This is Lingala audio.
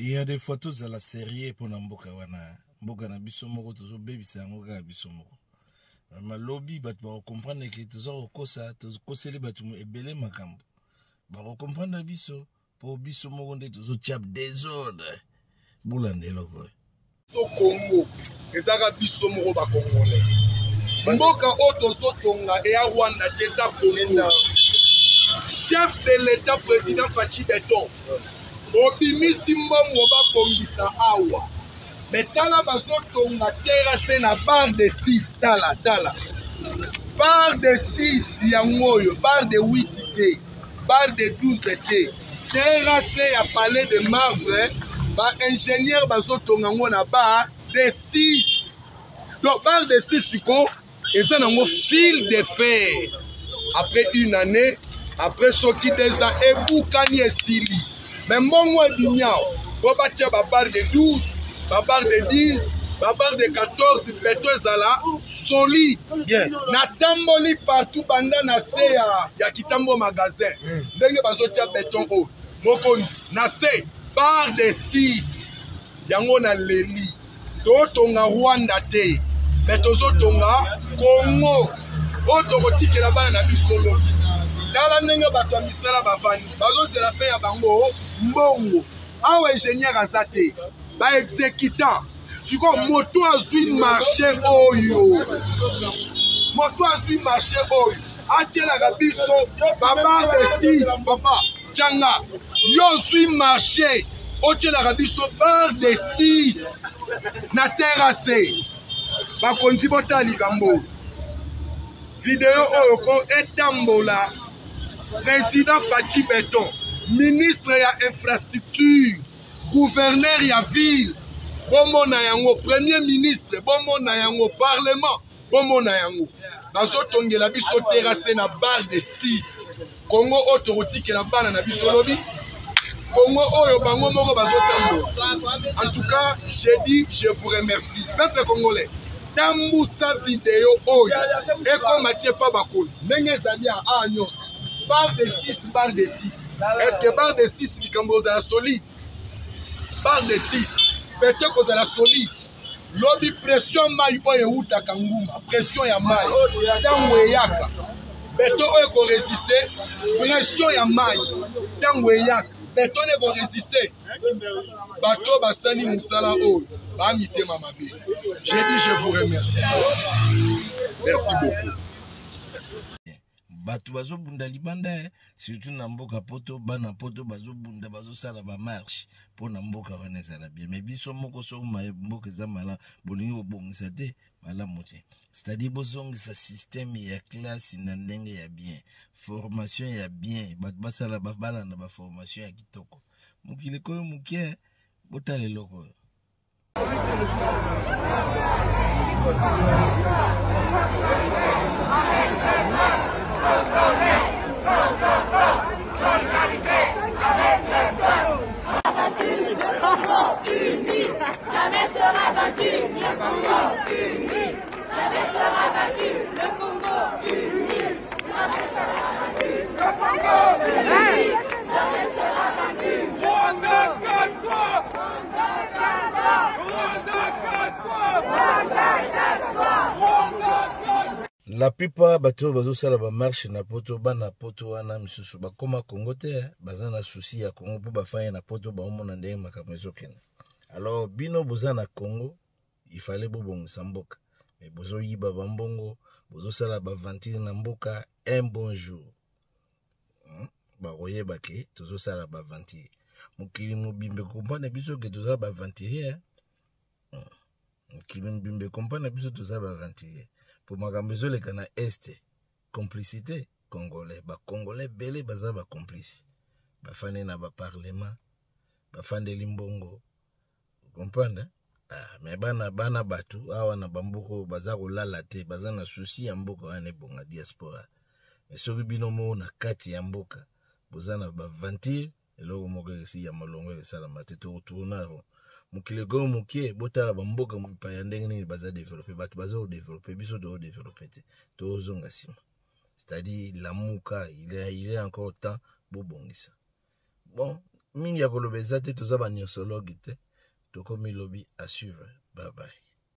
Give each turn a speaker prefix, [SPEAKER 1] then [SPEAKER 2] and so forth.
[SPEAKER 1] Il y a des photos à la série pour Namboka wana. Mboka na biso moko tozo bebisa yango ka biso moko. Ma lobby bat ba comprendre que tozo kosa tozo koseli batu ebele makambo. Ba comprendre biso pour biso moko nde tozo chap désordre. Bulandelo ko.
[SPEAKER 2] So Congo ezaka biso moko ba Congolais. Mboka o tozo tonga e ya Rwanda tesa Congo. Chef de l'État président Fachi Beton. Obimisi mbongo babongisa awa. Metala bazotonga terrasse na bar de 6 tala. Bar de 6 yangoyo, bar de 8 t, bar de 12 t. Terrasse ya palais de marbre, ba ingénieur bazotonga ngo na bar de 6. Donc bar de 6 siko, eza nango fil de fer. Après une année, après soki 2 ans, ebukani estili. Mais mbongo ebinyao, bobatia ba bar de 12, ba bar de 10, ba bar de 14, beto ezala solide.
[SPEAKER 1] Bien.
[SPEAKER 2] Natamboli partout banda na se ya kitambo magasin. Ndenge bazotia beton o. Mokonzi na se bar de 6. Yango na leli. Totonga Rwanda te. Beto zotonga Congo. O tokotikela bana na bisolo. Tala ndenge bato ya misala bavandi. Bazozela pe ya bango mbongo. Awa ingénieur azate. Ba exécutant. Siko moto azui marché oyo. Moto azui marché oyo. Atielaka biso baba de 6 papa Tchanga. Yo zui marché. Otielaka biso bar de 6. Na terrasse. Bakonzi botali kambo. Vidéo oyo ko etambola. Président Fachi Beton. Ministre ya infrastructure. Gouverneur ya ville. Bomo na yango, premier ministre, bomo na yango, parlement, bomo na yango. Bazo tongela biso terrasse na bar de 6. Congo autorité la bana na biso lobi. Congo oyo bango moko bazo tambo. En tout cas, j'ai dit, je vous remercie. Peuple congolais, tambu sa vidéo oyo. Et comme Mathieu pas bakozi. Nenge zali a anyos. Bar de 6, bar de 6. Est-ce que bar de 6 likambo za solide? Bar de 6. Peut-être que c'est la solide. Lobby pression maï oye uta kanguma. Pression ya maï. Tango eyaka. Beto oye ko résister. Pression ya maï. Tango eyaka. Beto ne ko résister. Bato basani musala oyo. Ba mitema mabe. J'ai dit je vous remercie. Merci beaucoup.
[SPEAKER 1] Batu bazo bunda libanda surtout na mboka poto bana poto bazo bunda bazo sala ba marche pour na mboka wana ezala bien mais biso moko so mboka za mala bolingi obongisa te mala mote c'est-à-dire bozongisa système ya classe na ndenge ya bien formation ya bien batu basala bala na ba formation ya kitoko mukile koyo mukie botale loko.
[SPEAKER 3] Jamais sera battu, le Congo uni. Jamais sera battu, le Congo uni. Jamais sera battu, le Congo uni. Jamais sera battu. Rwanda casse-toi! Rwanda casse-toi!
[SPEAKER 1] La plupart bato bazo sala ba marche na poto bana poto wana misusu bakoma Congo te bazana souci ya Congo po bafanya na poto ba omona ndenge makambo ezokena. Alors bino boza na Congo il fallait bobongisa mboka mais bozo yiba bambongo bozo sala ba ventire na mboka un bon jour. Ba koyeba ke tozo sala ba ventire. Mukili mobimbe kompana biso ke tozo ba ventire. Mukili mobimbe kompana biso tozo ba ventire. Pour makambo ezoleka na este complicité congolais ba congolais belé baza ba complice bafane na ba parlement bafandeli mbongo comprendre mais bana batu awa na bamboko baza kolala te baza na souci ya mboka wana ebonga diaspora mais soki bino mo na kati ya mboka boza na ba ventire eloko moko esi ya malongo esala mate to tournaro mukile go mukie botala bamboka mupa ya ndenge nini baza développer batu baza développer biso do développer te to zonga sima c'est-à-dire la muka il est encore temps bobongisa bon mingi ya koloba eza te toza baniosologue te tokomi lobi à suivre. Bye bye.